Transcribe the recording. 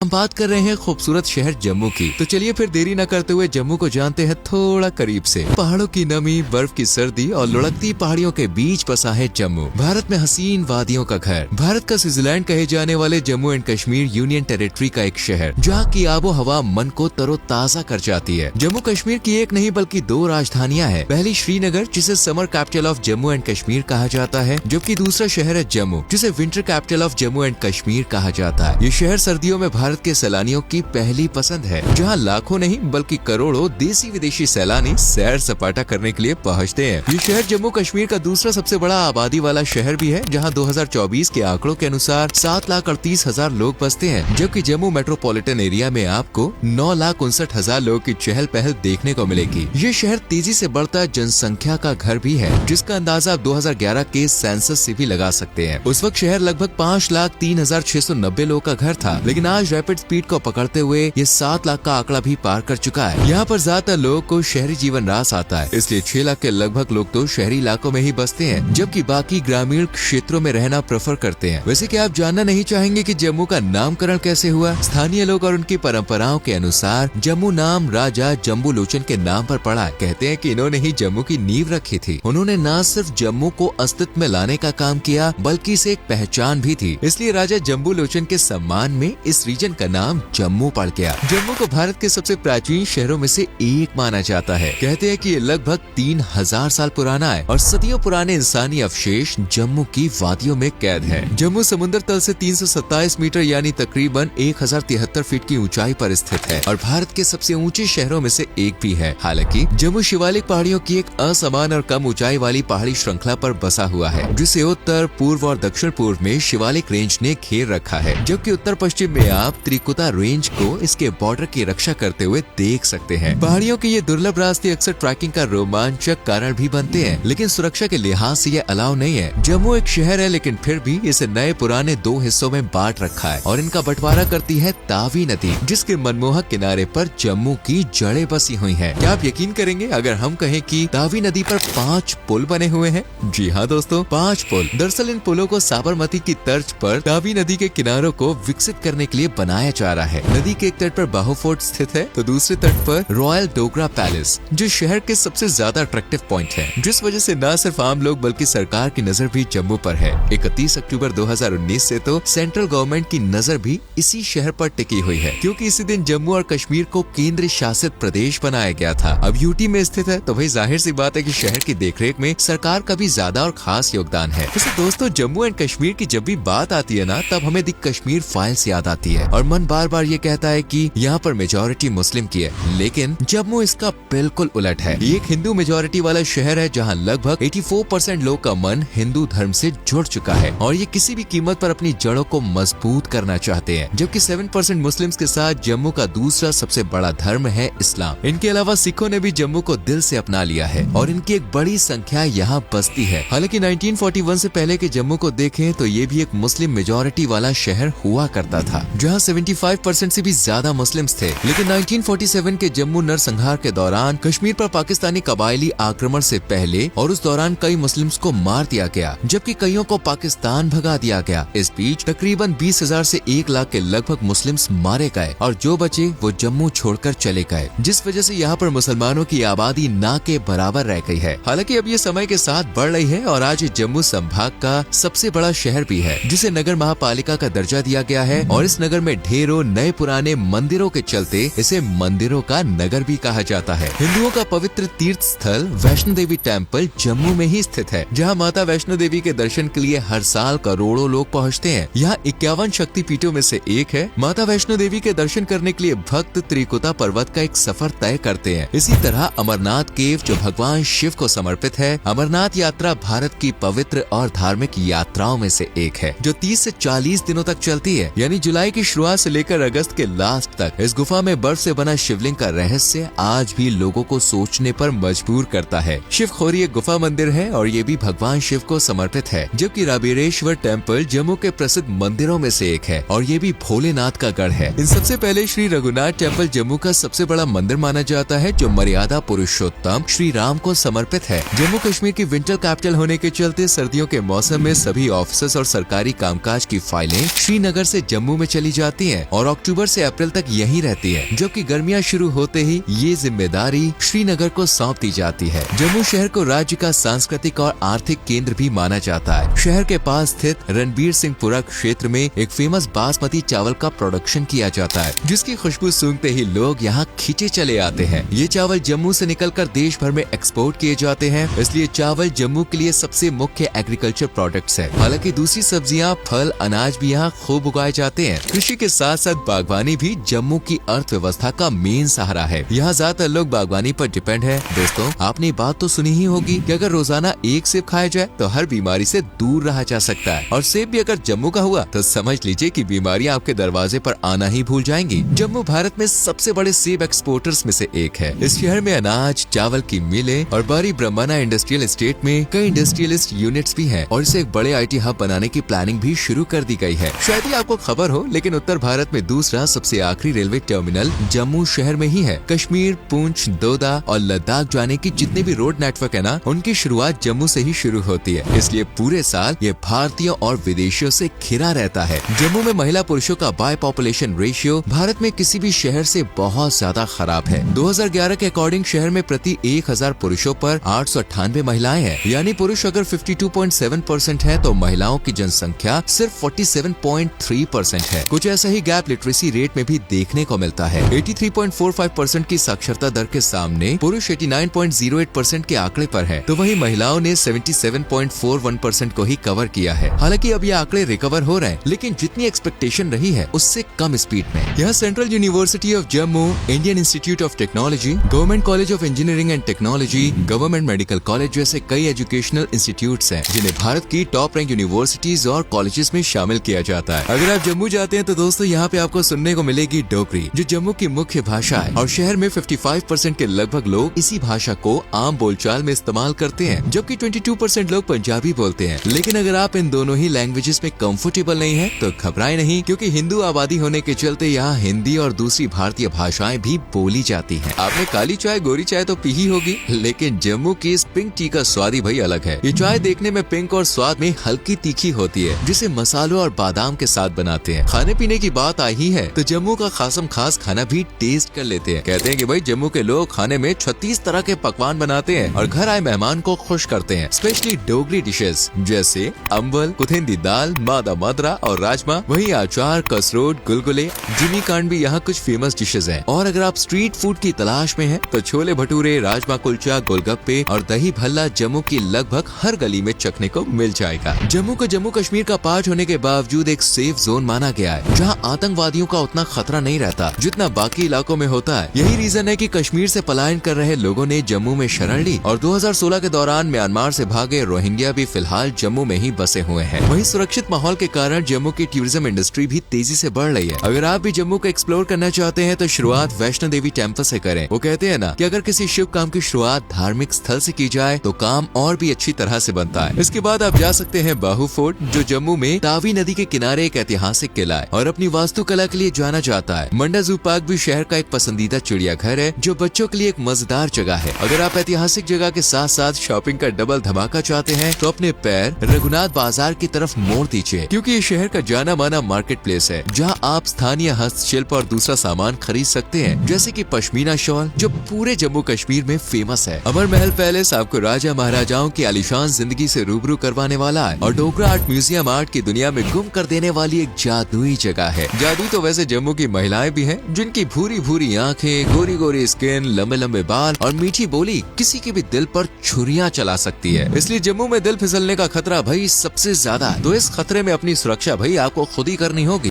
हम बात कर रहे हैं खूबसूरत शहर जम्मू की, तो चलिए फिर देरी न करते हुए जम्मू को जानते हैं थोड़ा करीब से। पहाड़ों की नमी, बर्फ की सर्दी और लुढ़कती पहाड़ियों के बीच बसा है जम्मू, भारत में हसीन वादियों का घर। भारत का स्विट्जरलैंड कहे जाने वाले Jammu and Kashmir union territory का एक शहर, जहाँ की आबो हवा मन को तरोताजा कर जाती है। जम्मू कश्मीर की एक नहीं बल्कि दो राजधानियाँ हैं। पहली श्रीनगर, जिसे summer capital of Jammu and Kashmir कहा जाता है, जबकि दूसरा शहर है जम्मू, जिसे winter capital of Jammu and Kashmir कहा जाता है। ये शहर सर्दियों में भारत के सैलानियों की पहली पसंद है, जहां लाखों नहीं बल्कि करोड़ों देसी विदेशी सैलानी सैर सपाटा करने के लिए पहुंचते हैं। ये शहर जम्मू कश्मीर का दूसरा सबसे बड़ा आबादी वाला शहर भी है, जहां 2024 के आंकड़ों के अनुसार 7,38,000 लोग बसते हैं, जबकि जम्मू मेट्रोपॉलिटन एरिया में आपको 9,59,000 लोगों की चहल पहल देखने को मिलेगी। ये शहर तेजी से बढ़ता जनसंख्या का घर भी है, जिसका अंदाजा 2011 के सेंसस से भी लगा सकते हैं। उस वक्त शहर लगभग 5,03,690 लोगों का घर था, लेकिन आज रैपिड स्पीड को पकड़ते हुए ये 7 लाख का आंकड़ा भी पार कर चुका है। यहाँ पर ज्यादातर लोगों को शहरी जीवन रास आता है, इसलिए 6 लाख के लगभग लोग तो शहरी इलाकों में ही बसते हैं, जबकि बाकी ग्रामीण क्षेत्रों में रहना प्रेफर करते हैं। वैसे क्या आप जानना नहीं चाहेंगे कि जम्मू का नामकरण कैसे हुआ? स्थानीय लोग और उनकी परंपराओं के अनुसार जम्मू नाम राजा जम्बू लोचन के नाम पर पड़ा। कहते हैं कि इन्होंने ही जम्मू की नींव रखी थी। उन्होंने न सिर्फ जम्मू को अस्तित्व में लाने का काम किया, बल्कि इसे एक पहचान भी थी। इसलिए राजा जम्बू लोचन के सम्मान में इस रीजन का नाम जम्मू पड़ गया। जम्मू को भारत के सबसे प्राचीन शहरों में से एक माना जाता है। कहते हैं कि ये लगभग 3,000 साल पुराना है और सदियों पुराने इंसानी अवशेष जम्मू की वादियों में कैद है। जम्मू समुद्र तल से 327 मीटर यानी तकरीबन 1,073 फीट की ऊंचाई पर स्थित है और भारत के सबसे ऊंचे शहरों में से एक भी है। हालांकि जम्मू शिवालिक पहाड़ियों की एक असमान और कम ऊंचाई वाली पहाड़ी श्रृंखला पर बसा हुआ है, जिसे उत्तर, पूर्व और दक्षिण पूर्व में शिवालिक रेंज ने घेर रखा है, जबकि उत्तर पश्चिम में आप त्रिकुटा रेंज को इसके बॉर्डर की रक्षा करते हुए देख सकते हैं। पहाड़ियों के ये दुर्लभ रास्ते अक्सर ट्रैकिंग का रोमांचक कारण भी बनते हैं, लेकिन सुरक्षा के लिहाज से ये अलाउ नहीं है। जम्मू एक शहर है, लेकिन फिर भी इसे नए पुराने 2 हिस्सों में बांट रखा है और इनका बंटवारा करती है तावी नदी, जिसके मनमोहक किनारे पर जम्मू की जड़ें बसी हुई हैं। क्या आप यकीन करेंगे अगर हम कहें कि तावी नदी पर 5 पुल बने हुए हैं? जी हाँ दोस्तों, 5 पुल। दरअसल इन पुलों को साबरमती की तर्ज पर तावी नदी के किनारों को विकसित करने के लिए बनाया जा रहा है। नदी के एक तट पर बाहु फोर्ट स्थित है, तो दूसरे तट पर रॉयल डोगरा पैलेस, जो शहर के सबसे ज्यादा अट्रैक्टिव पॉइंट है, जिस वजह से न सिर्फ आम लोग बल्कि सरकार की नजर भी जम्मू पर है। 31 अक्टूबर 2019 से तो सेंट्रल गवर्नमेंट की नजर भी इसी शहर पर टिकी हुई है, क्योंकि इसी दिन जम्मू और कश्मीर को केंद्र शासित प्रदेश बनाया गया था। अब यूटी में स्थित है, तो भाई जाहिर सी बात है कि शहर की देखरेख में सरकार का भी ज्यादा और खास योगदान है। वैसे दोस्तों, जम्मू एंड कश्मीर की जब भी बात आती है ना, तब हमें दी कश्मीर फाइल्स याद आती है और मन बार बार ये कहता है कि यहाँ पर मेजॉरिटी मुस्लिम की है, लेकिन जम्मू इसका बिल्कुल उलट है। ये एक हिंदू मेजॉरिटी वाला शहर है, जहाँ लगभग 84% लोग का मन हिंदू धर्म से जुड़ चुका है और ये किसी भी कीमत पर अपनी जड़ों को मजबूत करना चाहते हैं। जबकि 7% मुस्लिम्स के साथ जम्मू का दूसरा सबसे बड़ा धर्म है इस्लाम। इनके अलावा सिखों ने भी जम्मू को दिल से अपना लिया है और इनकी एक बड़ी संख्या यहाँ बसती है। हालांकि 1941 से पहले के जम्मू को देखें तो ये भी एक मुस्लिम मेजॉरिटी वाला शहर हुआ करता था, जहाँ 75% से भी ज्यादा मुस्लिम्स थे। लेकिन 1947 के जम्मू नरसंहार के दौरान कश्मीर पर पाकिस्तानी कबायली आक्रमण से पहले और उस दौरान कई मुस्लिम्स को मार दिया गया, जबकि कईयों को पाकिस्तान भगा दिया गया। इस बीच तकरीबन 20,000 से 1 लाख के लगभग मुस्लिम्स मारे गए और जो बचे वो जम्मू छोड़कर चले गए, जिस वजह से यहाँ पर मुसलमानों की आबादी ना के बराबर रह गई है। हालांकि अब ये समय के साथ बढ़ रही है और आज जम्मू संभाग का सबसे बड़ा शहर भी है, जिसे नगर महापालिका का दर्जा दिया गया है और इस नगर में ढेरों नए पुराने मंदिरों के चलते इसे मंदिरों का नगर भी कहा जाता है। हिंदुओं का पवित्र तीर्थ स्थल वैष्णो देवी टेम्पल जम्मू में ही स्थित है, जहां माता वैष्णो देवी के दर्शन के लिए हर साल करोड़ों लोग पहुंचते हैं। यहाँ 51 शक्तिपीठों में से एक है। माता वैष्णो देवी के दर्शन करने के लिए भक्त त्रिकुटा पर्वत का एक सफर तय करते हैं। इसी तरह अमरनाथ केव, जो भगवान शिव को समर्पित है। अमरनाथ यात्रा भारत की पवित्र और धार्मिक यात्राओं में से एक है, जो 30 से 40 दिनों तक चलती है, यानी जुलाई की शुरुआत से लेकर अगस्त के लास्ट तक। इस गुफा में बर्फ से बना शिवलिंग का रहस्य आज भी लोगों को सोचने पर मजबूर करता है। शिवखोरी एक गुफा मंदिर है और ये भी भगवान शिव को समर्पित है, जबकि राबेरेश्वर टेम्पल जम्मू के प्रसिद्ध मंदिरों में से एक है और ये भी भोलेनाथ का गढ़ है। इन सबसे पहले श्री रघुनाथ टेम्पल जम्मू का सबसे बड़ा मंदिर माना जाता है, जो मर्यादा पुरुषोत्तम श्री राम को समर्पित है। जम्मू कश्मीर की विंटर कैपिटल होने के चलते सर्दियों के मौसम में सभी ऑफिस और सरकारी कामकाज की फाइलें श्रीनगर से जम्मू में चली जाती जाती हैं और अक्टूबर से अप्रैल तक यहीं रहती है, जबकि गर्मियां शुरू होते ही ये जिम्मेदारी श्रीनगर को सौंप दी जाती है। जम्मू शहर को राज्य का सांस्कृतिक और आर्थिक केंद्र भी माना जाता है। शहर के पास स्थित रणबीर सिंहपुरा क्षेत्र में एक फेमस बासमती चावल का प्रोडक्शन किया जाता है, जिसकी खुशबू सूंघते ही लोग यहाँ खींचे चले आते हैं। ये चावल जम्मू से निकलकर देश भर में एक्सपोर्ट किए जाते हैं, इसलिए चावल जम्मू के लिए सबसे मुख्य एग्रीकल्चर प्रोडक्ट्स है। हालांकि दूसरी सब्जियां, फल, अनाज भी यहाँ खूब उगाए जाते हैं। कृषि के साथ साथ बागवानी भी जम्मू की अर्थव्यवस्था का मेन सहारा है। यहाँ ज्यादातर लोग बागवानी पर डिपेंड है। दोस्तों, आपने बात तो सुनी ही होगी कि अगर रोजाना एक सेब खाया जाए तो हर बीमारी से दूर रहा जा सकता है, और सेब भी अगर जम्मू का हुआ तो समझ लीजिए कि बीमारियां आपके दरवाजे पर आना ही भूल जाएंगी। जम्मू भारत में सबसे बड़े सेब एक्सपोर्टर्स में से एक है। इस शहर में अनाज, चावल की मिलें और बारी ब्रह्मण्य इंडस्ट्रियल एस्टेट में कई इंडस्ट्रियलिस्ट यूनिट्स भी हैं, और इसे एक बड़े IT हब बनाने की प्लानिंग भी शुरू कर दी गई है। शायद ही आपको खबर हो, लेकिन उत्तर भारत में दूसरा सबसे आखिरी रेलवे टर्मिनल जम्मू शहर में ही है। कश्मीर, पुंछ, दोदा और लद्दाख जाने की जितने भी रोड नेटवर्क है ना, उनकी शुरुआत जम्मू से ही शुरू होती है। इसलिए पूरे साल ये भारतीयों और विदेशियों से घिरा रहता है। जम्मू में महिला पुरुषों का बाय पॉपुलेशन रेशियो भारत में किसी भी शहर से बहुत ज्यादा खराब है। 2011 के अकॉर्डिंग शहर में प्रति 1000 पुरुषों पर 898 महिलाएं हैं, यानी पुरुष अगर 52.7% है तो महिलाओं की जनसंख्या सिर्फ 47.3% है। कुछ ऐसा ही गैप लिटरेसी रेट में भी देखने को मिलता है। 83.45% की साक्षरता दर के सामने पुरुष 89.08% के आंकड़े पर है, तो वहीं महिलाओं ने 77.41% को ही कवर किया है। हालांकि अब ये आंकड़े रिकवर हो रहे हैं, लेकिन जितनी एक्सपेक्टेशन रही है उससे कम स्पीड में। यहाँ central university of Jammu, Indian institute of technology, government college of engineering and technology, government medical college जैसे कई एजुकेशनल इंस्टीट्यूट्स हैं, जिन्हें भारत की टॉप रैंक यूनिवर्सिटीज और कॉलेजेस में शामिल किया जाता है। अगर आप जम्मू जाते हैं तो दोस्तों यहाँ पे आपको सुनने को मिलेगी डोगरी, जो जम्मू की मुख्य भाषा है, और शहर में 55% के लगभग लोग इसी भाषा को आम बोलचाल में इस्तेमाल करते हैं, जबकि 22% लोग पंजाबी बोलते हैं। लेकिन अगर आप इन दोनों ही लैंग्वेजेस में कंफर्टेबल नहीं है तो घबराएं नहीं, क्योंकि हिंदू आबादी होने के चलते यहाँ हिंदी और दूसरी भारतीय भाषाएं भी बोली जाती हैं। आपने काली चाय, गोरी चाय तो पी ही होगी, लेकिन जम्मू की इस पिंक टी का स्वाद ही भाई अलग है। ये चाय देखने में पिंक और स्वाद में हल्की तीखी होती है, जिसे मसालों और बादाम के साथ बनाते हैं। खाने पीने की बात आई ही है तो जम्मू का खासम खास खाना भी टेस्ट कर लेते हैं। कहते हैं कि भाई जम्मू के लोग खाने में 36 तरह के पकवान बनाते हैं और घर आए मेहमान को खुश करते हैं। स्पेशली डोगरी डिशेस जैसे अम्बल, कुथिंदी दाल, मादा मदरा और राजमा, वही अचार, कसरोट, गुलगुले, जिमी कांड भी यहाँ कुछ फेमस डिशेज हैं। और अगर आप स्ट्रीट फूड की तलाश में हैं तो छोले भटूरे, राजमा कुलचा, गोलगप्पे और दही भल्ला जम्मू की लगभग हर गली में चखने को मिल जाएगा। जम्मू को जम्मू कश्मीर का पार्ट होने के बावजूद एक सेफ जोन माना गया है, जहाँ आतंकवादियों का उतना खतरा नहीं रहता जितना बाकी इलाकों में होता है। यही रीजन है कि कश्मीर से पलायन कर रहे लोगों ने जम्मू में शरण ली, और 2016 के दौरान म्यांमार से भागे रोहिंग्या भी फिलहाल जम्मू में ही बसे हुए हैं। वहीं सुरक्षित माहौल के कारण जम्मू की टूरिज्म इंडस्ट्री भी तेजी से बढ़ रही है। अगर आप भी जम्मू को एक्सप्लोर करना चाहते हैं तो शुरुआत वैष्णो देवी टेम्पल से करें। वो कहते हैं ना कि अगर किसी शुभ काम की शुरुआत धार्मिक स्थल से की जाए तो काम और भी अच्छी तरह से बनता है। इसके बाद आप जा सकते हैं बाहू फोर्ट, जो जम्मू में तावी नदी के किनारे एक ऐतिहासिक किला है और अपनी वास्तुकला के लिए जाना जाता है। मंडा जू पार्क भी शहर का एक पसंदीदा चिड़ियाघर है, जो बच्चों के लिए एक मजेदार जगह है। अगर आप ऐतिहासिक जगह के साथ साथ शॉपिंग का डबल धमाका चाहते हैं तो अपने पैर रघुनाथ बाजार की तरफ मोड़ दीजिए, क्योंकि ये शहर का जाना माना मार्केट प्लेस है, जहां आप स्थानीय हस्तशिल्प और दूसरा सामान खरीद सकते हैं, जैसे कि पश्मीना शॉल, जो पूरे जम्मू कश्मीर में फेमस है। अमर महल पैलेस आपको राजा महाराजाओं की आलीशान जिंदगी से रूबरू करवाने वाला है, और डोगरा आर्ट म्यूजियम आर्ट की दुनिया में गुम कर देने वाली एक जादुई जगह है। जादुई तो वैसे जम्मू की महिलाएं भी हैं, जिनकी भूरी भूरी आंखें, गोरी गोरी स्किन, लंबे लंबे बाल और मीठी बोली किसी के भी दिल पर छुरियां चला सकती है। इसलिए जम्मू में दिल फिसलने का खतरा भाई सबसे ज्यादा है। तो इस खतरे में अपनी सुरक्षा भाई आपको खुद ही करनी होगी।